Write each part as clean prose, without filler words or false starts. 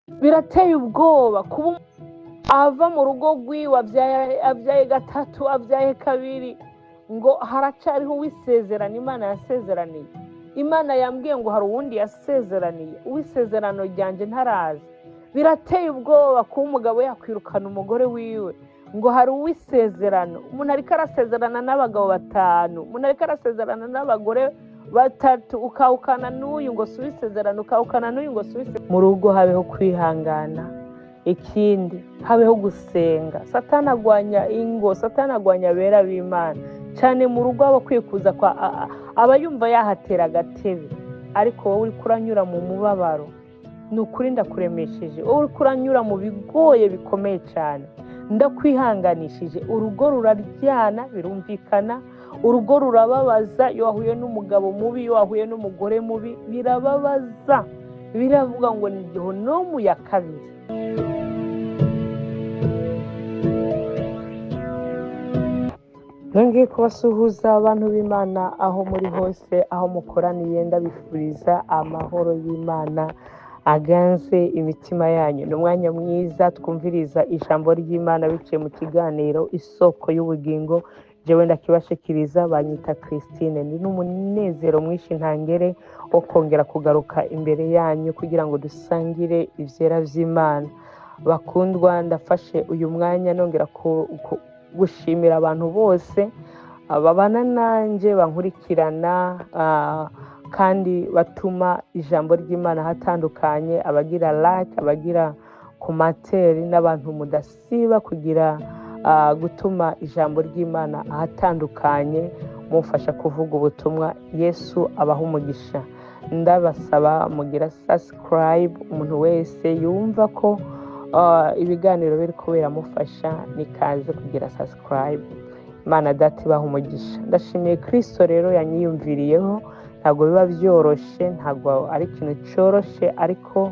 birateye ubwoba kuba ava mu rugo rwiwe abyaye gatatu abyaye kabiri ngo haracyariho uwisezerano Imana yasezeraniye. Imana yambwiye ngo hari uwundi yasezeraniye, uwisezerano ryanjye ntarazi. Birateye ubwoba kuba umugabo yakwirukana umugore wiwe ngo hari uwisezerano. Umuntu ariko arasezerana n'abagabo 5, umuntu ariko arasezerana n'abagore 3, ukawukana n'uyu ngo si uwisezerano, ukawukana n'uyu ngo si uwisezerano. Mu rugo habeho kwihangana, ikindi habeho gusenga. Satani agwanya ingo, Satani agwanya abera b'Imana cyane mu rugo. Aba kwikuza kwa aba yumva yahatera agatebe, ariko wowe uri kuranyura mu mubabaro, ni ukuri ndakuremesheje. Wowe uri kuranyura mu bigoye bikomeye cyane, ndakwihanganishije. Urugo ruraryana birumvikana, urugo rurababaza. Iyo wahuye n'umugabo mubi, iyo wahuye n'umugore mubi, birababaza. Biravuga ngo ni Gehonomu ya kabiri. Nongeye kubasuhuza abantu b'Imana aho muri hose, aho mukoraniye. Ndabifuriza amahoro y'Imana aganze imitima yanyu. Ni umwanya mwiza twumviriza ijambo ry'Imana biciye mu kiganiro Isoko y'Ubugingo. Jewe ndakibashikiriza, banyita Christine. Ni n'umunezero mwinshi ntangere wo kongera kugaruka imbere yanyu kugira ngo dusangire ivyera vy'Imana. Bakundwa, ndafashe uyu mwanya nongera gushimira abantu bose babana nanjye, bankurikirana kandi batuma ijambo ry'Imana hatandukanye, abagira like, abagira komateri, n'abantu mudasiba kugira gutuma ijambo ry'Imana ahatandukanye mufasha kuvuga ubutumwa. Yesu abaha umugisha. Ndabasaba mugira subscribe. Umuntu wese yumva ko ibiganiro biri kubera mufasha, nikaze kugira subscribe. Imana data ibaha umugisha. Ndashimiye Kristo rero yanyiyumviriyeho. Ntabwo biba byoroshe, ntabwo ari ikintu cyoroshe, ariko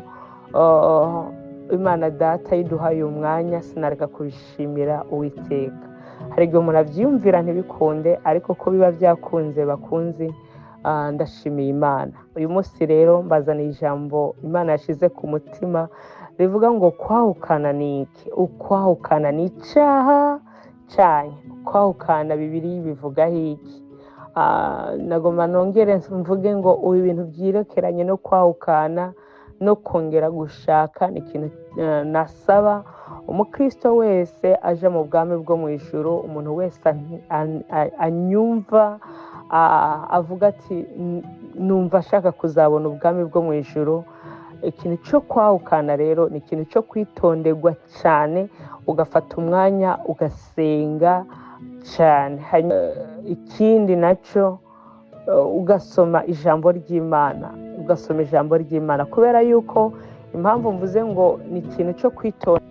Imana data yiduhaye umwanya, sinareka kubishimira Uwiteka. Hari igihe umuntu abyiyumvira ntibikunde, ariko ko biba byakunze bakunzi, ndashimiye Imana. Uyu munsi rero mbazaniye ijambo Imana yashize ku mutima rivuga ngo kwahukana ni iki? Ukwahukana ni icyaha cyane. Kwahukana Bibiliya bivugaho iki? Nagomba nongere mvuge ngo ubu ibintu byirekeranye no kwahukana no kongera gushaka ni ikintu nasaba umukristo wese aje mu bwami bwo mu ijuru. Umuntu wese anyumva avuga ati numva ashaka kuzabona ubwami bwo mu ijuru. Ikintu cyo kwahukana rero ni ikintu cyo kwitonderwa cyane, ugafata umwanya ugasenga cyane. Ikindi nacyo ugasoma ijambo ry'Imana, kubera yuko impamvu mvuze ngo ni ikintu cyo kwitonda,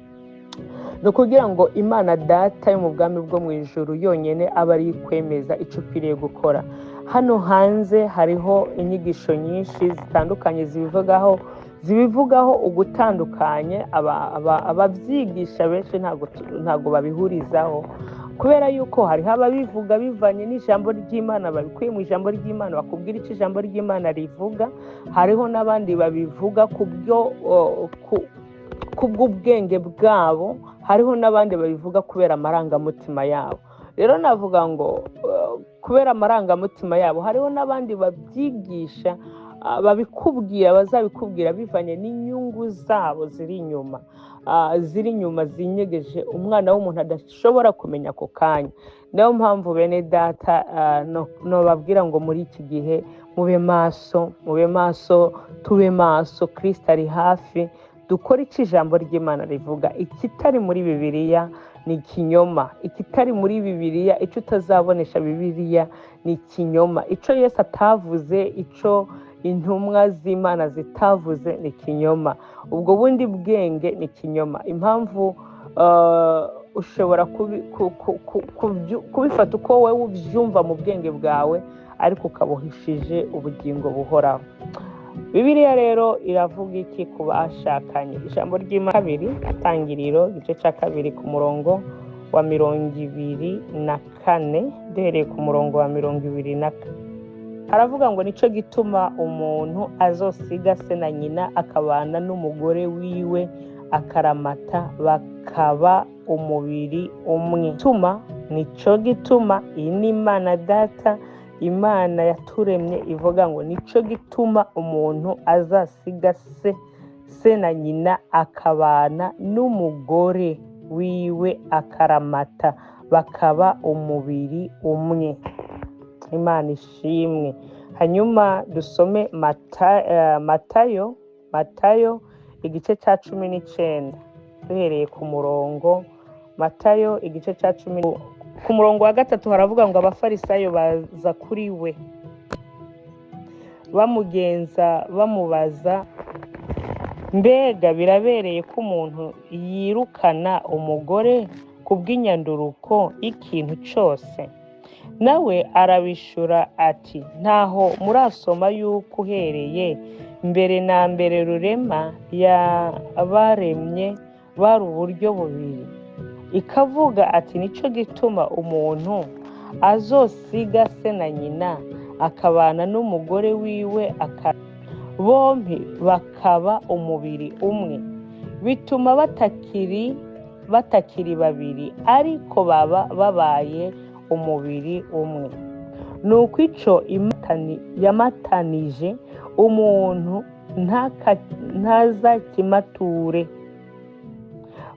ni ukugira ngo Imana data yo mu bwami bwo mu ijuru yonyine aba ari kwemeza icyo ukwiriye gukora. Hano hanze hariho inyigisho nyinshi zitandukanye zibivugaho ugutandukanye. Ababyigisha benshi ntabwo babihurizaho, kubera yuko hariho ababivuga bivanye n'ijambo ry'Imana, babikuye mu ijambo ry'Imana, bakubwira icyo ijambo ry'Imana rivuga. Hariho n'abandi babivuga kubw'ubwenge bwabo, hariho n'abandi babivuga kubera amarangamutima yabo. Rero navuga ngo kubera amarangamutima yabo, hariho n'abandi babyigisha bazabikubwira bivanye n'inyungu zabo ziri inyuma zinyegeje umwana w'umuntu adashobora kumenya ako kanya. Niyo mpamvu bene data nobabwira ngo muri iki gihe mube maso, tube maso. Kristo ari hafi. Dukore icyo ijambo ry'Imana rivuga. Ikitari muri Bibiliya ni ikinyoma. Ikitari muri Bibiliya, icyo utazabonesha Bibiliya ni ikinyoma. Icyo Yesu atavuze, icyo intumwa z'Imana zitavuze ni ikinyoma. Ubwo bundi bwenge ni ikinyoma. Impamvu ushobora kubifata uko wowe ubyumva mu bwenge bwawe, ariko ukabuhishije ubugingo buhoraho. Bibiliya rero iravuga iki ku bashakanye? Ijambo ry'Imana 2 Itangiriro igice cya 2 ku murongo wa 24, duhereye ku murongo wa 24. haravuga ngo nico gituma umuntu azosiga se na nyina akabana n'umugore wiwe akaramata bakaba umubiri umwe. Nico gituma iyi ni Imana Data, Imana yaturemye ivuga ngo nico gituma umuntu azasiga se na nyina akabana n'umugore wiwe akaramata bakaba umubiri umwe. Imana ishimwe. Hanyuma dusome Matayo igice cya 19 duhereye ku murongo. Matayo igice cya 10 ku murongo wa 3 haravuga ngo abafarisayo baza kuri we bamubaza, mbega birabereye ko umuntu yirukana umugore kubw'inyanduruko y'ikintu cyose? Nawe arabishura ati, ntaho murasoma yuko uhereye mbere na mbere rurema yabaremye bari uburyo bubiri, ikavuga ati nico gituma umuntu azosiga se na nyina akabana n'umugore wiwe bombi bakaba umubiri umwe. Bituma batakiri babiri ariko baba babaye umubiri umwe. Nuko ico yamatanije umuntu ntazakimature.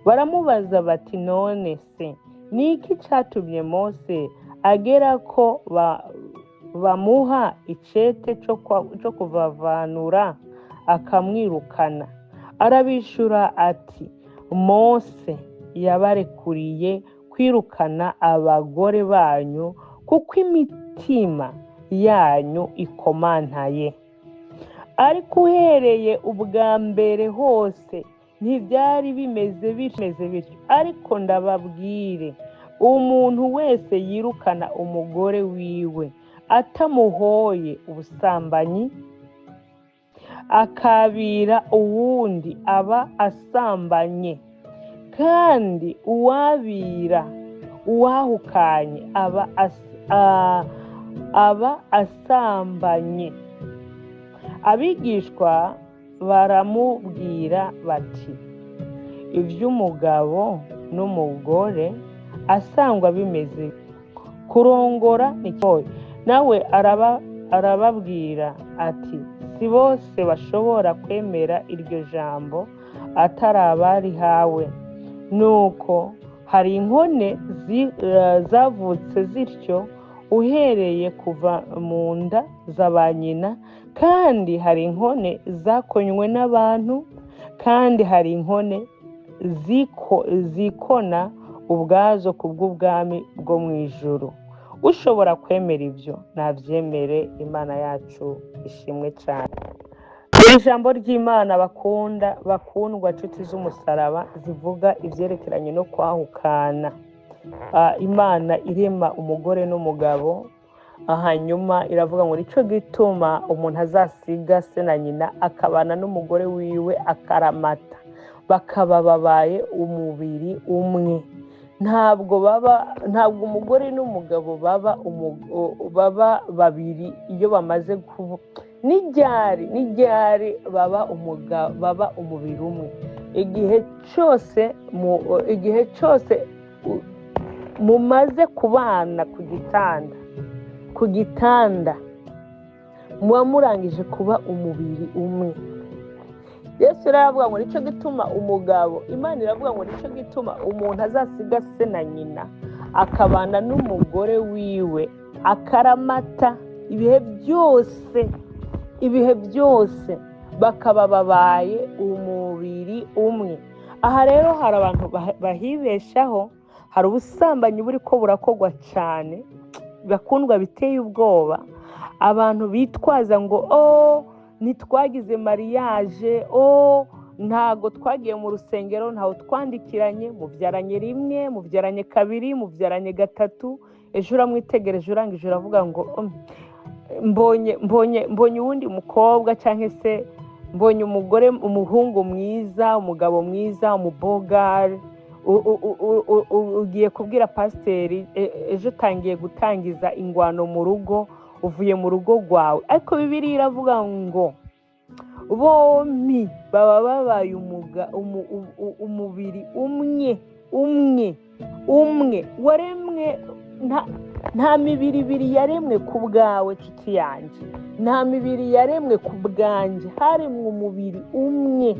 Baramubaza bati, none se niki catumye Mose agera ko bamuha icete cyo kuvavanura akamwirukana? Arabishura ati, Mose yabarekuriye kwirukana abagore banyu kuko imitima yanyu ikomantaye. Ariko uhereye ubwa mbere hose ntibyari bimeze bityo. Ariko ndababwire, umuntu wese yirukana umugore wiwe atamuhoye ubusambanyi akabira uwundi aba asambanye, kandi uwabira uwahukanye aba asambanye. Abigishwa baramubwira bati, iby'umugabo n'umugore asangwa bimeze kurongora ni cyoye. Nawe arababwira ati, si bose bashobora kwemera iryo jambo atari abarihawe. Nuko hari inkone zavutse zityo uhereye kuva mu nda za ba nyina, kandi hari inkone zakonywe n'abantu, kandi hari inkone zikona ubwazo kubw'ubwami bwo mu ijuru. Ushobora kwemera ibyo nabyemere. Imana yacu ishimwe cyane. Ijambo ry'Imana bakundwa nshuti z'umusaraba zivuga ibyerekeranye no kwahukana. Imana irema umugore n'umugabo, hanyuma iravuga ngo nico gituma umuntu azasiga se na nyina akabana n'umugore wiwe akaramata bakaba babaye umubiri umwe. Ntabwo umugore n'umugabo baba babiri iyo bamaze kuba n'iryari baba umubiri umwe. Igihe cyose mumaze kubana ku gitanda muba murangije kuba umubiri umwe. Yesu aravuga ngo nico gituma Imana iravuga ngo nico gituma umuntu azasiga se na nyina akabana n'umugore wiwe akaramata ibihe byose bakaba babaye umubiri umwe. Aha rero hari abantu bahibeshaho, hari ubusambanyi buri ko burakorwa cyane, bakundwa biteye ubwoba. Abantu bitwaza ngo ntitwagize mariage, ntago twagiye mu rusengero, ntaho twandikiranye, mubyaranye rimwe, mubyaranye kabiri, mubyaranye gatatu, ejo uramwitegereje urangije uravuga ngo mbonye uwundi mukobwa, cyangwa se mbonye umugore, umuhungu mwiza, umugabo mwiza, umubogari, ugiye kubwira pasiteri, ejo utangiye gutangiza ingwano mu rugo, uvuye mu rugo rwawe. Ariko Bibiliya iravuga ngo bombi baba babaye umubiri umwe waremwe. Nta mibiri ibiri yaremwe ku bwawe nshuti yanjye, nta mibiri yaremwe ku bwanjye, haremwe umubiri umwe.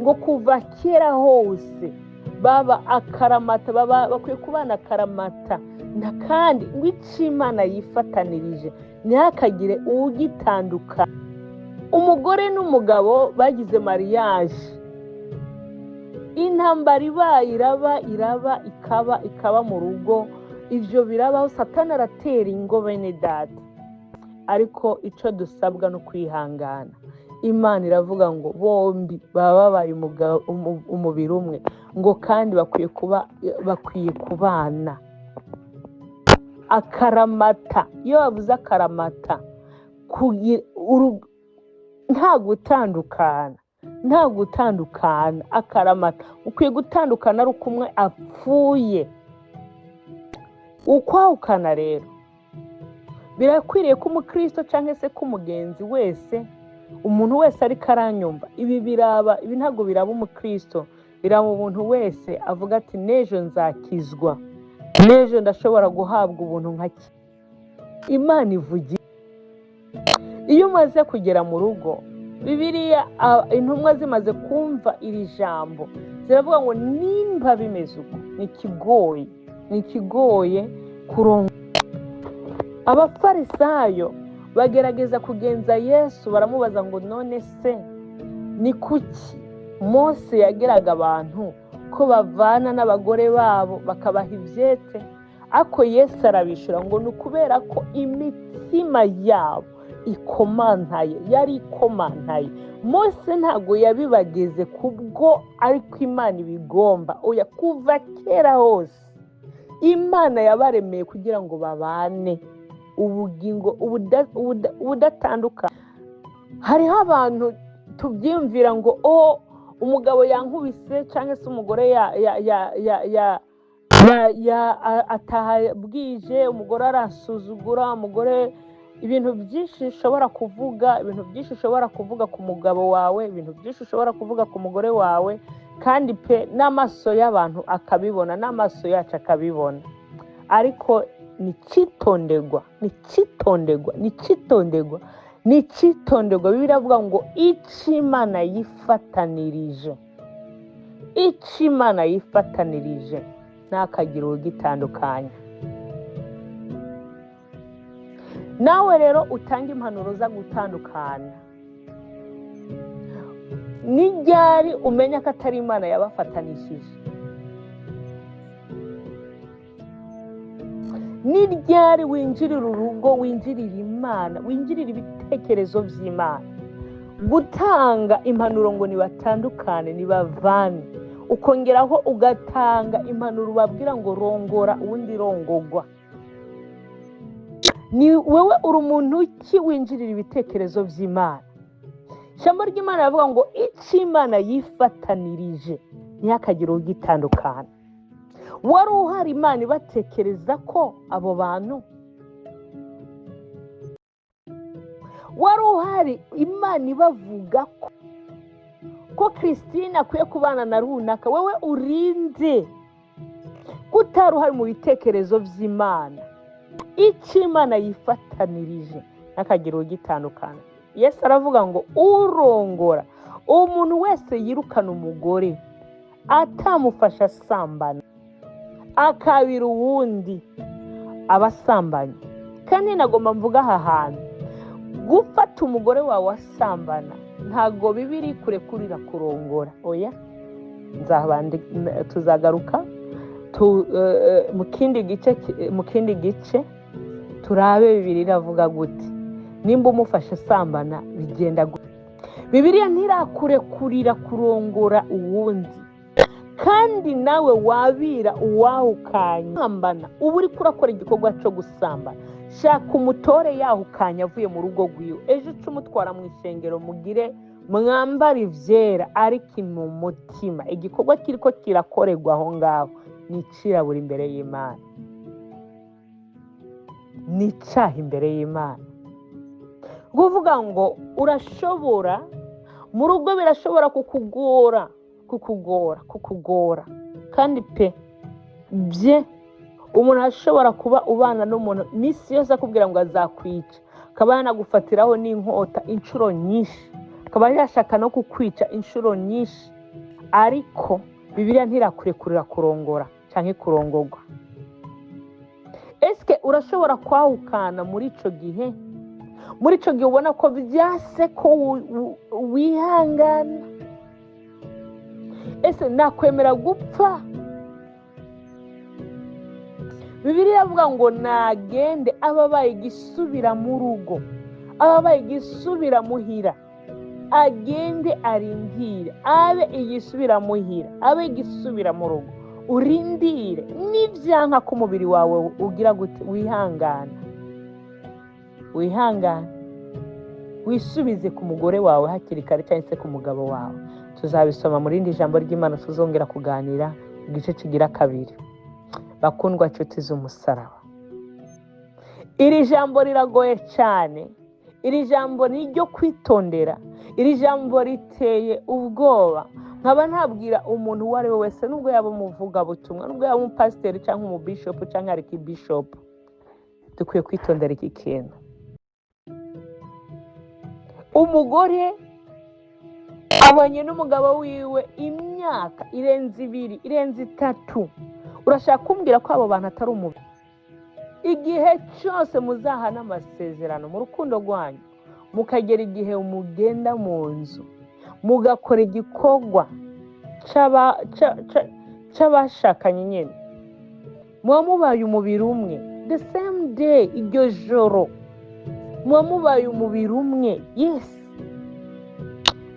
Ngo kuva kera hose baba akaramata, bakwiye kubana akaramata, kandi ngo icyo Imana yifatanirije ntihakagire ugitandukana. Umugore n'umugabo bagize mariage, intambara ibaye iraba ikaba mu rugo, ibyo birabaho, Satani aratera ingo bene data. Ariko icyo dusabwa no kwihangana. Imana iravuga ngo bombi baba babaye umubiri umwe, ngo kandi bakwiye kubana akaramata. Iyo bavuze akaramata, nta gutandukana, akaramata. Ukwiye gutandukana ari uko umwe apfuye. Ukwahukana rero birakwiriye ko umukristo cyangwa se ko umugenzi wese, umuntu wese ariko aranyumva, ibi ntabwo biraba umukristo, biraba umuntu wese avuga ati n'ejo nzakizwa, n'ejo ndashobora guhabwa ubuntu nk'aki. Imana ivugira. Iyo umaze kugera mu rugo, Bibiliya intumwa zimaze kumva iri jambo ziravuga ngo nimba bimeze uko, ni ikigoye kurongora. Abafarisayo bagerageza kugenza Yesu, baramubaza ngo none se ni kuki Mose yageraga abantu ko bavana n'abagore babo bakabaha ibyete? Ako Yesu arabishura ngo ni ukubera ko imitima yabo yari ikomantaye. Mose ntabwo yabibageze kubwo ariko Imana ibigomba. Oya, kuva kera hose Imana yabaremeye kugira ngo babane ubugingo ubudatandukana. Hariho abantu tubyumvira ngo umugabo yankubise cyangwa se umugore ataha bwije, umugore arasuzugura, umugore, ibintu byinshi ushobora kuvuga ku mugabo wawe, ibintu byinshi ushobora kuvuga ku mugore wawe, kandi pe n'amaso y'abantu akabibona, n'amaso yacu akabibona. Ariko ni icyitonderwa. Bibiliya iravuga ngo icyo Imana yifatanirije ntihakagire ugitandukanya. Nawe rero utanga impanuro zo gutandukana. Ni ryari umenya ko atari Imana yabafatanishije? Ni ryari winjirira urugo, winjirira Imana, winjirira ibitekerezo by'Imana? Gutanga impanuro ngo nibatandukane, nibavane, ukongeraho ugatanga impanuro ubabwira ngo rongora uwundi rongogwa. Ni wewe uri umuntu ki winjirira ibitekerezo by'Imana? Ijambo ry'Imana riravuga ngo icyo Imana yifatanirije ntihakagire ugitandukana. Wari uhari Imana ibatekereza ko abo bantu? Wari uhari Imana ibavuga ko Christine akwiye kubana na runaka? Wewe urinde kutari uhari mu bitekerezo by'Imana. Icyo Imana yifatanirije ntihakagire ugitandukana. Yesu aravuga ngo urongora, umuntu wese yirukana umugore atamufasha asambana, akabira uwundi abasambanye. Kandi nagomba mvuga aha hantu, gufata umugore wawe asambana ntago Bibiliya kurekurira kurongora. Oya, tuzagaruka mu kindi gice turabe Bibiliya iravuga gute. Nimba umufasha asambana bigenda gute? Bibiliya ntirakurekurira kurongora uwundi, kandi nawe wabira uwahukanye asambana, uba uri kurakora igikorwa cyo gusambana. Shaka umutore yahukanye avuye mu rugo rwiwe, ejo umutwara mu isengero, mugire mwambara ibyera, ariko mu mutima igikorwa kiriko kirakorerwa aho ngaho ni icirabura imbere y'Imana. ni icyaha imbere y'Imana. Kuvuga ngo urashobora mu rugo birashobora kukugora kandi pe bye umuntu ashobora kuba ubana n'umuntu misi yose akubwira ngo azakwica, akaba yanagufatiraho n'inkota inshuro nyinshi, akaba yashaka no kukwica inshuro nyinshi, ariko Bibiliya ntirakurekurira kurongora cyangwa kurongorwa. Eske urashobora kwahukana muri ico gihe ubona ko byase ko wihangana? Ese nakwemera gupfa? Bibiliya avuga ngo nagende ababaye gisubira mu rugo, ababaye gisubira muhira, agende arindire, abe igisubira muhira, abe igisubira mu rugo, urindire n'ivyanka ku mubiri wawe ugira gute? Wihangana, wisubize ku mugore wawe hakiri kare cyangwa se ku mugabo wawe. Tuzabisoma muri rindi jambo ry'Imana tuzongera kuganira igice kigira 2. Bakundwa nshuti z'umusaraba, iri jambo riragoye cyane, iri jambo ni ryo kwitondera, iri jambo riteye ubwoba. Nkaba ntabwira umuntu uwo ari we wese, nubwo yaba umuvugabutumwa, nubwo yaba umupasiteri cyangwa umubishopu cyangwa arikibishopu, dukwiye kwitondera iki kintu. Umugore abanye n'umugabo wiwe imyaka irenze 2, irenze 3, urashaka kumbwira ko abo bantu atari umubiri? Igihe cyose muzahana amasezerano mu rukundo rwanyu, mukagera igihe mugenda mu nzu mugakora igikorwa cy'abashakanye nyine, muba mubaye umubiri umwe, the same day, iryo joro muba mubaye umubiri umwe. Yes,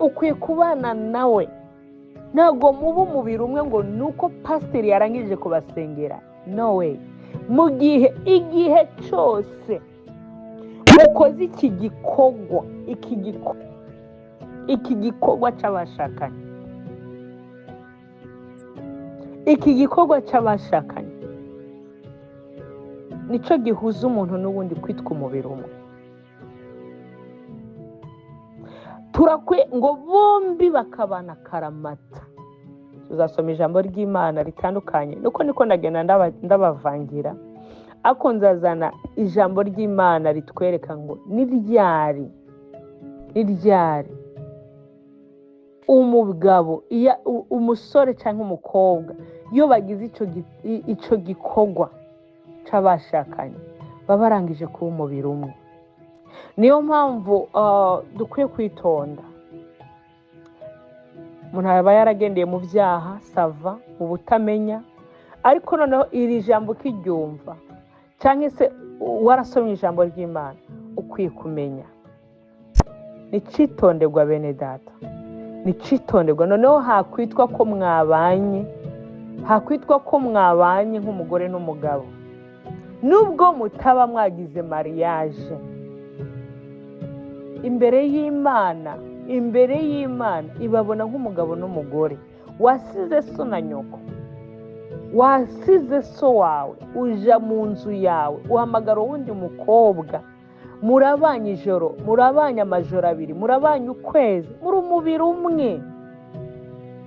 ukwiye kubana nawe, ntabwo muba umubiri umwe ngo nuko pasiteri yarangije kubasengera. No way. Mu igihe cyose mukoze iki gikorwa cy'abashakanye, iki gikorwa cy'abashakanye nicyo gihuza umuntu n'ubundi kwitwa umubiri umwe. Turakwiye ngo bombi bakabana karamata. Tuzasoma ijambo ry'Imana ritandukanye, nuko niko ndagenda ndabavangira, ako nzazana ijambo ry'Imana ritwereka ngo ni ryari umugabo, umusore cyangwa umukobwa iyo bagize icyo gikorwa cy'abashakanye baba barangije kuba umubiri umwe. Niyo mpamvu dukwiye kwitonda. Umuntu aba yaragendeye mu byaha, sava, mu butamenya, ariko noneho iri jambo kiryumva cyangwa se warasomye ijambo ry'Imana, ukwiye kumenya ni citonderwa bene data, ni citonderwa. Noneho hakwitwa ko mwabanye nk'umugore n'umugabo, nubwo mutaba mwagize mariage. Imbere y'Imana ibabona nk'umugabo n'umugore. Wasize so na nyoko, wasize so wawe, uja mu nzu yawe, uhamagara uwundi mukobwa, murabanye ijoro, murabanye amajoro 2, murabanye ukwezi, muri umubiri umwe.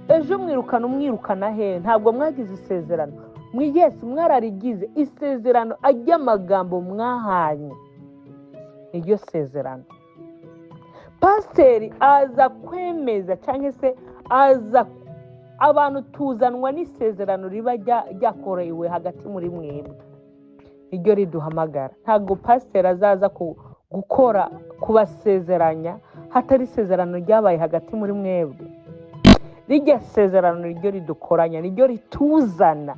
Ejo umwirukana he? Ntabwo mwagize isezerano. Yes, mwararigize isezerano, ajya amagambo mwahanye, iryo sezerano. Pasiteri aza kwemeza cyangwa se abantu tuzanwa n'isezerano riba ryakorewe hagati muri mwebwe, iryo riduhamagara. Ntabwo pasiteri azaza gukora kubasezeranya hatari isezerano ryabaye hagati muri mwebwe. Rijya sezerano niryo ridukoranya, niryo rituzana.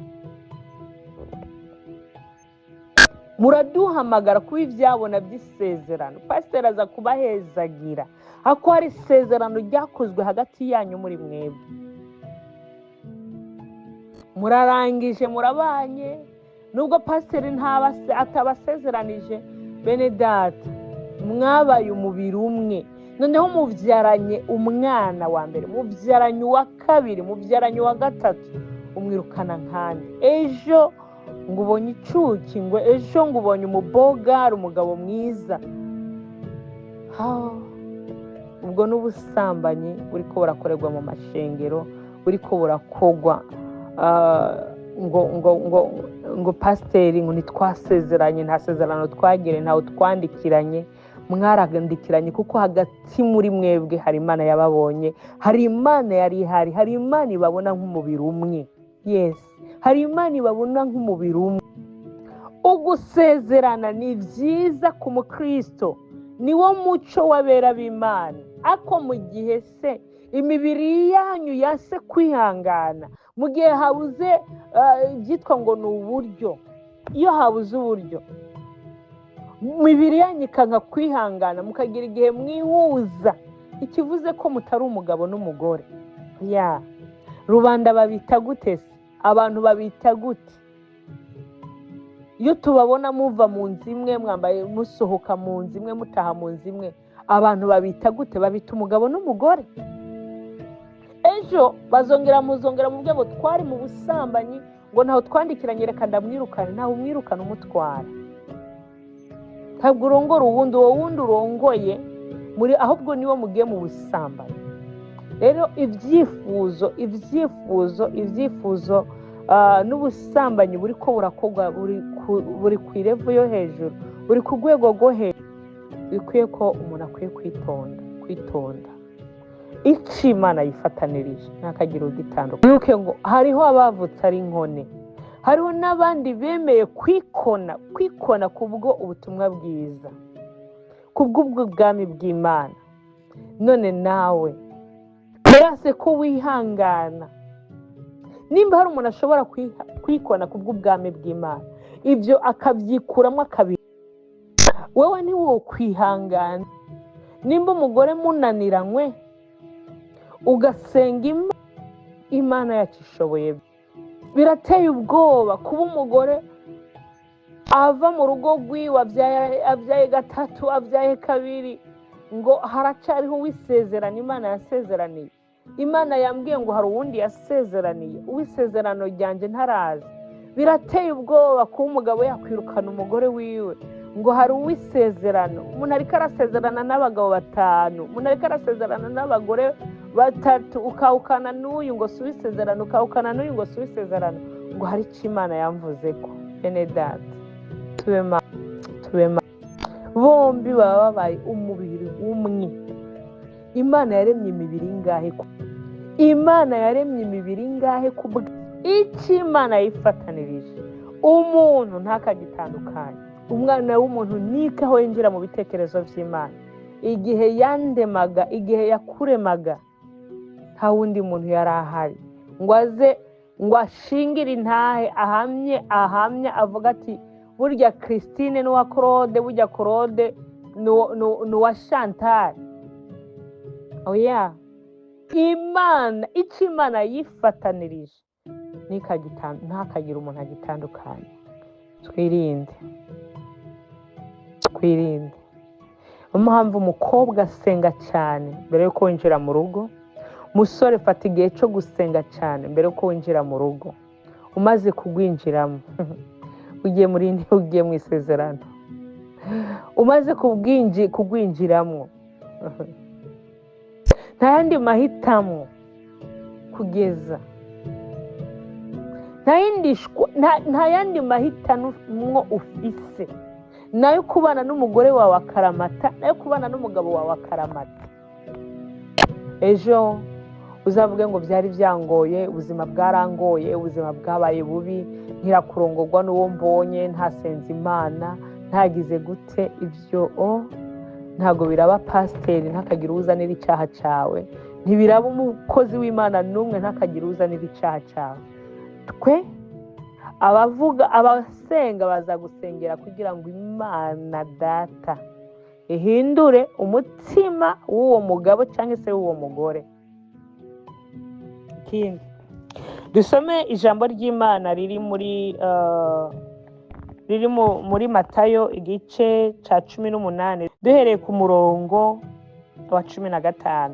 Muraduhamagara kuba ibyabona by'isezerano. Pasiteri aza kubahezagira hako hari isezerano ryakozwe hagati yanyu muri mwebwe. Murarangije, murabanye, nubwo pasiteri atabasezeranije, bene data mwabaye umubiri umwe. Noneho mubyaranye umwana wa mbere, mubyaranye uwa kabiri, mubyaranye uwa gatatu, umwirukana nkande. Ejo ngo ubonye icuki, ngo ejo ngo ubonye umubogari, umugabo mwiza. Ubwo n'ubusambanyi buriko burakorerwa mu mashengero, buriko burakogwa. Ngo pasiteri ngo ntitwasezeranye, nta sezerano twagire, ntawe twandikiranye. Mwaragandikiranye kuko hagati muri mwebwe hari Imana yababonye, hari Imana yari ihari, hari Imana ibabona nk'umubiri umwe. Yes, hari Imana ibabona nk'umubiri umwe. Ugusezerana ni byiza ku mukristo, niwo muco w'abera b'Imana. Ako mu gihe se imibiri yanyu yase kwihangana, mu gihe habuze byitwa ngo ni uburyo, iyo habuze uburyo imibiri yanyu ikanga kwihangana, mukagira igihe mwihuza, ikivuze ko mutari umugabo n'umugore. Rubanda babita gute se? Abantu babita gute? Iyo tubabona muva mu nzu imwe, mwambaye musohoka mu nzu imwe, mutaha mu nzu imwe, abantu babita gute? Babita umugabo n'umugore. Ejo muzongera mu byo ngo twari mu busambanyi, ngo ntaho twandikiranye, reka ndamwirukane. Ntawe umwirukana umutwara. Ntabwo urongora uwundi, uwo wundi urongoye muri, ahubwo niwo mugiye mu busambanyi. Rero ibyifuzo n'ubusambanyi buri ko burakorwa, buri ku irevu yo hejuru, buri ku rwego rwo hejuru. Bikwiye ko umuntu akwiye kwitonda. Icyo Imana yifatanirije ntakagira ugitandukanye. Mwibuke ngo hariho abavutse ari inkone, hariho n'abandi bemeye kwikona kubwo ubutumwa bwiza, kubw'ubwo bwami bw'Imana. None nawe birase ko wihangana. Nimba hari umuntu ashobora kwikona kubw'ubwami bw'Imana, ibyo akabyikuramo akabiri, wewe ni wo kwihangana. Nimba umugore munaniranywe, ugasenga Imana yacu ishoboye. Birateye ubwoba kuba umugore ava mu rugo rwiwe, abyaye gatatu, abyaye kabiri, ngo haracariho uwisezerano Imana yasezeraniye. Imana yambwiye ngo hari uwundi yasezeraniye, uwisezerano ryanjye ntarazi. Birateye ubwoba kuba umugabo yakwirukana umugore wiwe, ngo hari uwisezerano. Umuntu ariko arasezerana n'abagabo 5, umuntu ariko arasezerana n'abagore 3, ukawukana n'uyu ngo si uwisezerano, ukawukana n'uyu ngo si uwisezerano, ngo hari icyo Imana yamvuze ko. Bene data, tube bombi baba babaye umubiri umwe. Imana yaremye imibiri ingahe? Imana yaremye imibiri ingahe? Icyo Imana yifatanirije umuntu ntakagitandukanye. Umwana w'umuntu niko aho yinjira mu bitekerezo by'Imana. Igihe yandemaga, igihe yakuremaga, nta wundi muntu yari ahari ngo aze ngo ashingire intahe, ahamye avuga ati burya Christine n'uwa Claude, burya Claude n'uwa Chantal. Imana, icyo Imana yifatanirije ntakagira umuntu agitandukanye. Twirinde. Umuhamvu umukobwa asenga cyane mbere yuko winjira mu rugo. Musore fata igihe cyo gusenga cyane mbere yuko winjira mu rugo. Umaze kugwinjiramo ugiye mu isezerano. Umaze kugwinjiramo nta yandi mahitamo kugeza, nta yandi mahitamo ufise, nayo kubana n'umugore wawe akaramata, nayo kubana n'umugabo wawe akaramata. Ejo uzavuge ngo byari byangoye, ubuzima bwarangoye, ubuzima bwabaye bubi, nkirakurongorwa n'uwo mbonye, ntasenze Imana, ntagize gute. Ibyo ntago biraba pasiteri ntakagira uzanira icyaha cyawe, ntibiraba umukozi w'Imana n'umwe ntakagira uzanira icyaha cyawe. Twe abasenga bazagusengera kugira ngo Imana Data ihindure umutima w'uwo mugabo cyangwa se w'uwo mugore. Ikindi dusome ijambo ry'Imana riri muri Matayo igice cya 18 duhereye ku murongo wa 15.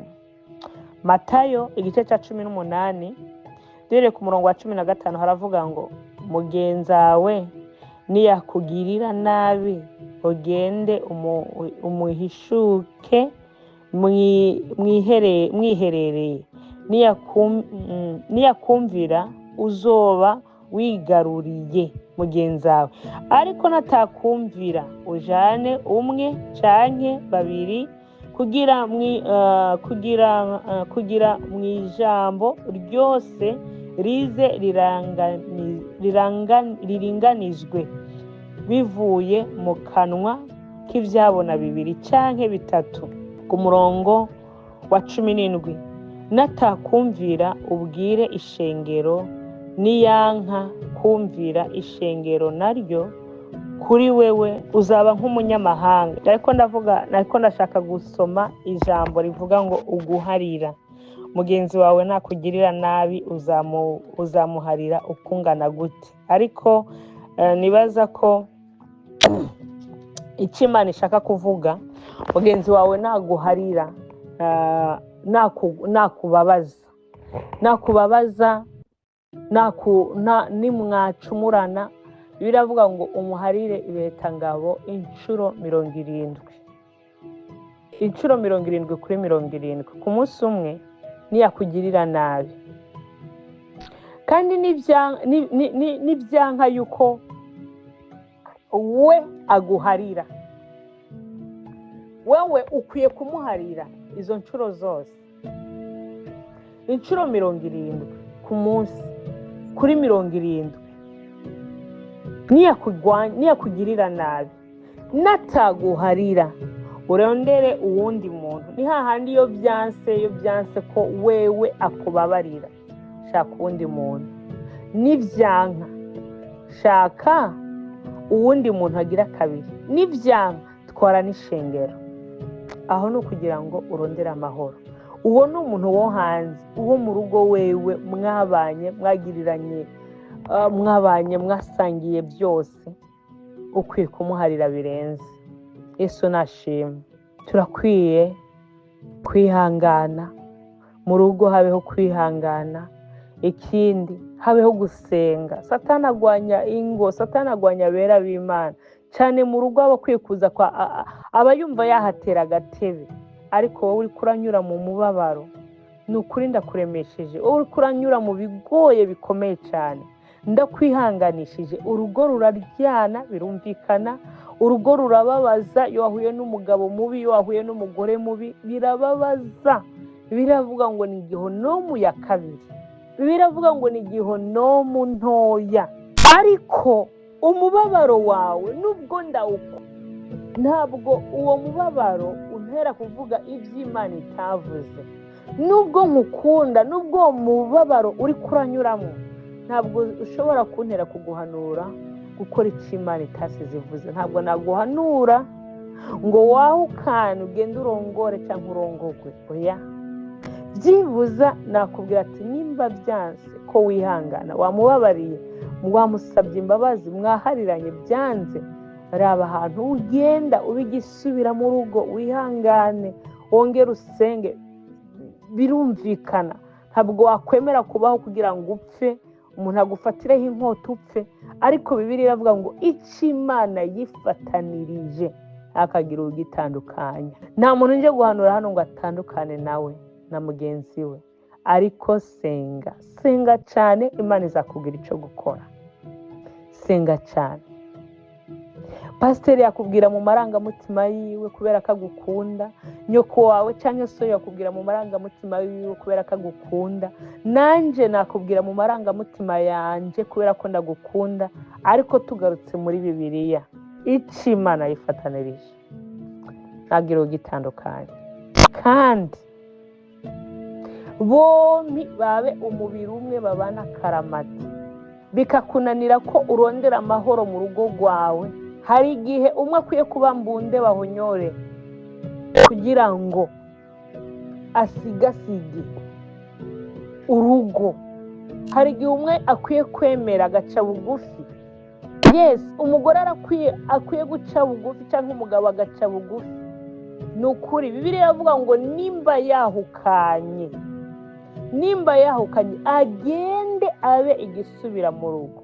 Matayo igice cya 18 duhereye ku murongo wa 15 haravuga ngo mugenzawe niyakugirira nabi ugende umuhishuke mwiherereye, niyakumvira uzoba wigaruriye mugenzawe, ariko natakumvira ujane umwe canke babiri kugira mwijambo ryose rize riringanizwe bivuye mu kanwa k'ivyabona bibiri canke bitatu. Ku murongo wa 17, natakumvira ubwire ishengero, niyanka kumvira ishengero naryo, kuri wewe uzaba nk'umunyamahanga. Ariko ndashaka gusoma ijambo rivuga ngo uguharira. Mugenzi wawe nakugirira nabi uzamuharira ukungana gute? Ariko nibaza ko icyo Imana ishaka kuvuga, mugenzi wawe naguharira, nakubabaza, nimwacumurana, biravuga ngo umuharire ibetangabo inshuro 70. Inshuro 70 kuri 70 ku munsi umwe niyakugirira nabi. Kandi n'ibyanka yuko we aguharira, wewe ukwiye kumuharira izo nshuro zose. Inshuro 70 ku munsi kuri 70 niyakugirira nabi, nataguharira urondere uwundi muntu. Ni hahandi iyo byanse ko wewe akubabarira, shaka uwundi muntu. Nivyanka, shaka uwundi muntu agira kabiri. Nivyanka, twara n'ishengero. Aho no kugira ngo urondere amahoro. Uwo ni umuntu wo hanze, uwo mu rugo wewe mwabanye, mwagiriranye, mwabanye, mwasangiye byose, ukwiye kumuharira birenze. Yesu nashimwe. Turakwiye kwihangana, mu rugo habeho kwihangana. Ikindi habeho gusenga. Satani agwanya ingo, Satani agwanya abera b'Imana. Cyane mu rugo abakwiye kuza abayumva yahatera agatebe. Ariko wowe uri kuranyura mu mubabaro, nukuri ndakuremesheje. Wowe uri kuranyura mu bigoye bikomeye cyane, ndakwihanganishije. Urugo ruraryana, birumvikana. Urugo rurababaza. Iyo wahuye n'umugabo mubi, iyo wahuye n'umugore mubi, birababaza. Biravuga ngo ni gihonomu ya kabiri, biravuga ngo ni gihonomu ntoya. Ariko umubabaro wawe nubwo ntabwo uwo mubabaro untera kuvuga iby'Imana itavuze. Nubwo nkukunda, nubwo uwo mubabaro uri kuranyuramo, ntabwo ushobora kuntera kuguhanura gukora icyo Imana itasize ivuze. Ntabwo naguhanura ngo wahukane ugende urongore cyangwa urongogwe. Oya, byibuza nakubwira ati nimba byanse ko wihangana, wamubabariye, wamusabye imbabazi, mwahariranye, byanze, raba ahantu ugenda ubigisubira mu rugo, wihangane, wongere usenge. Birumvikana, ntabwo wakwemera kubaho kugira ngo upfe, umuntu agufatireho inkota upfe. Ariko Bibiliya iravuga ngo icyo Imana yifatanirije ntakagira ugitandukanya. Nta muntu nje guhanura hano ngo atandukane nawe na mugenzi we. Ariko senga cyane, Imana izakubwira icyo gukora. Senga cyane. Pasiteri yakubwira mu marangamutima yiwe kubera ko agukunda. Nyoko wawe cyangwa so yakubwira mu marangamutima yiwe kubera ko agukunda. Nanje nakubwira mu marangamutima yanje kubera ko ndagukunda. Ariko tugarutse muri Bibiliya, icyo Imana yifatanirije ntagira ugitandukanye. Kandi bombi babe umubiri umwe, babana akaramata. Bikakunanira ko urondera amahoro mu rugo rwawe, hari igihe umwe akwiye kuba mbunde bahonyore kugira ngo asigasige urugo. Hari igihe umwe akwiye kwemera agaca bugufi. Yes, umugore akwiye guca bugufi cyangwa umugabo agaca bugufi. Ni ukuri Bibiliya iravuga ngo nimba yahukanye agende abe igisubira mu rugo.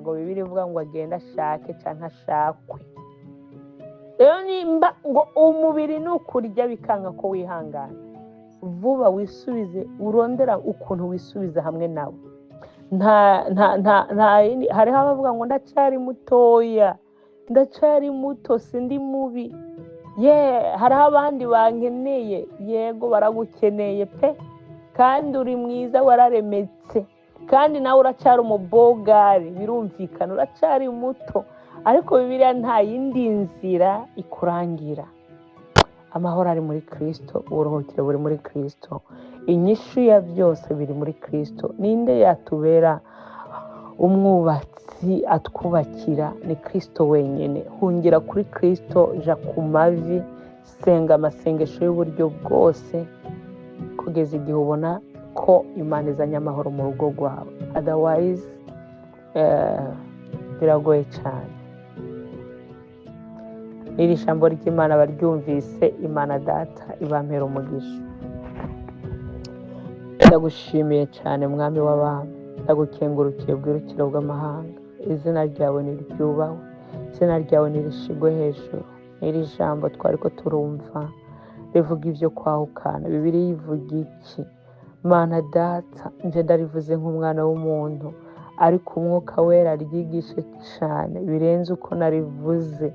ntabwo bibiri ivuga ngo agenda ashake cyangwa ashakwe. Rero nimba ngo umubiri ni ukurya bikanga ko wihangana, vuba wisubize, urondera ukuntu wisubiza hamwe nawe. Hariho abavuga ngo ndacyari mutoya, ndacyari muto, sindi mubi. Hariho abandi bankeneye, yego baragukeneye pe, kandi uri mwiza, wararemetse, kandi nawe uracyari umubogari, birumvikana uracyari muto, ariko Bibiliya nta yindi nzira ikurangira. Amahoro ari muri Kristo, uburuhukiro buri muri Kristo, inyishu ya byose biri muri Kristo. Ninde yatubera umwubatsi atwubakira? Ni Kristo wenyine. Hungira kuri Kristo, ja ku mavi, senga amasengesho y'uburyo bwose kugeza igihe ubona ko Imana izanye amahoro mu rugo rwawe. Otherwise biragoye cyane. Iri jambo ry'Imana baryumvise, Imana Data ibampera umugisha. Ndagushimiye cyane mwami w'abami, ndagukengurukiye bwirukiro bw'amahanga. Izina ryawe niryubahwe, izina ryawe nirishigwe hejuru. Iri jambo twari ko turumva rivuga ibyo kwahukana. Bibiliya ivuga iki? Mana Data, nje ndarivuze nk'umwana w'umuntu, ariko Umwuka Wera ryigishe cyane birenze uko narivuze.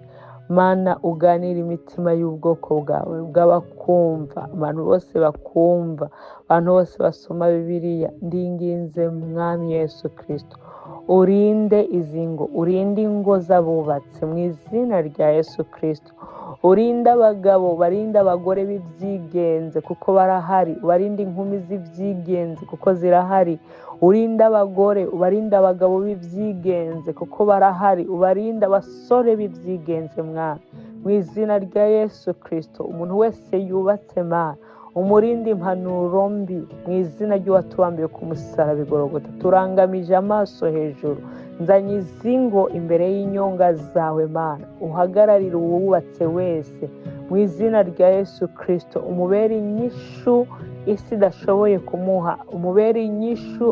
Mana, uganira imitima y'ubwoko bwawe, bw'abakumva, abantu bose bakumva, abantu bose basoma Bibiliya. Ndinginze mwami Yesu Kristo, urinde izingo, urinde ingo z'abubatse mu izina rya Yesu Kristo. Urinde abagabo, barinde abagore b'ibyigenze kuko barahari, ubarinde inkumi z'ibyigenze kuko zirahari. Urinde abagore, ubarinde abagabo b'ibyigenze kuko barahari, ubarinde abasore b'ibyigenze mwami, mu izina rya Yesu Kristo. Umuntu wese yubatse Mana, umurinde impanuro mbi mu izina ry'uwatubambiye ku musaraba i Golgotha. Turangamije amaso hejuru, nzanye izingo imbere y'inyonga zawe Mana, uhagararire uwubatse wese mu izina rya Yesu Kristo. Umubere inyishu isi idashoboye kumuha, umubere inyishu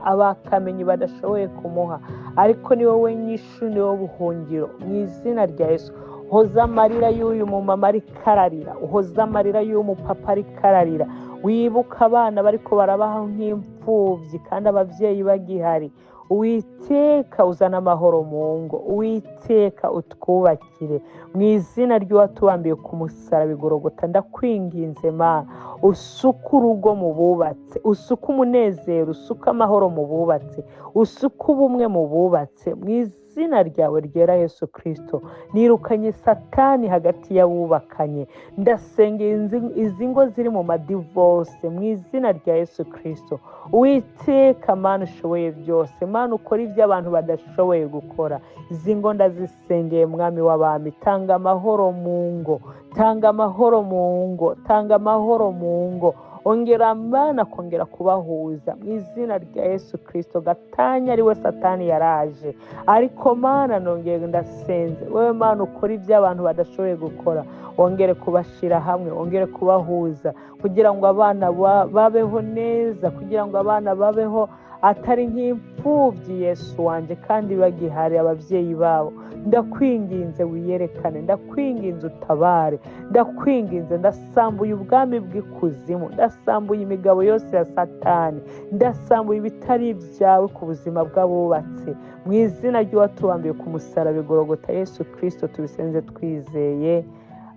abakamenyi badashoboye kumuha, ariko ni wowe nyishu, ni wowe buhungiro mu izina rya Yesu. Hoza amarira y'uyu mumama ariko ararira, uhoza amarira y'uyu mupapa ariko ararira. Wibuka abana bariko barabaho nk'imfubyi kandi ababyeyi bagihari. Uwiteka uzana amahoro mu ngo, Uwiteka utwubakire mu izina ry'uwatubambiye ku musaraba i Golgotha. Ndakwinginze Mana, usuke urugo mu bubatse, usuke umunezero, usuke amahoro mu bubatse, usuke ubumwe mu bubatse mu izina ryawe ryera Yesu Kristo. Nirukanye Satani hagati y'abubakanye, ndasengera izi ngo ziri mu madivorce mu izina rya Yesu Kristo. Uwiteka Mana ushoboye byose, Mana ukora ibyo abantu badashoboye gukora. Izi ngo ndazisengeye mwami w'abami. Tanga amahoro mu ngo, tanga amahoro mu ngo, tanga amahoro mu ngo. Ongera Mana kongera kubahuza mu izina rya Yesu Kristo. Gatanya ariwe Satani yaraje, ariko Mana nongeye ndasenze wewe Mana ukora ibyo abantu badashoboye gukora. Wongere kubashira hamwe, wongere kubahuza kugira ngo abana babeho neza, kugira ngo abana babeho atari nk'imfubyi Yesu wanje, kandi bagihari ababyeyi babo. Ndakwinginze wiyerekane, ndakwinginze utabare, ndakwinginze. Ndasambuye ubwami bw'ikuzimu, ndasambuye imigabo yose ya Satani, ndasambuye ibitari ibyawe ku buzima bw'abubatse mu izina ry'uwatubambiye ku musaraba i Golgotha. Yesu Kristo tubisenze twizeye,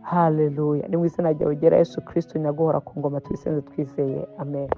haleluya. Ni mu izina ryawe ryera Yesu Kristo nyaguhora ku ngoma tubisenze twizeye, amen.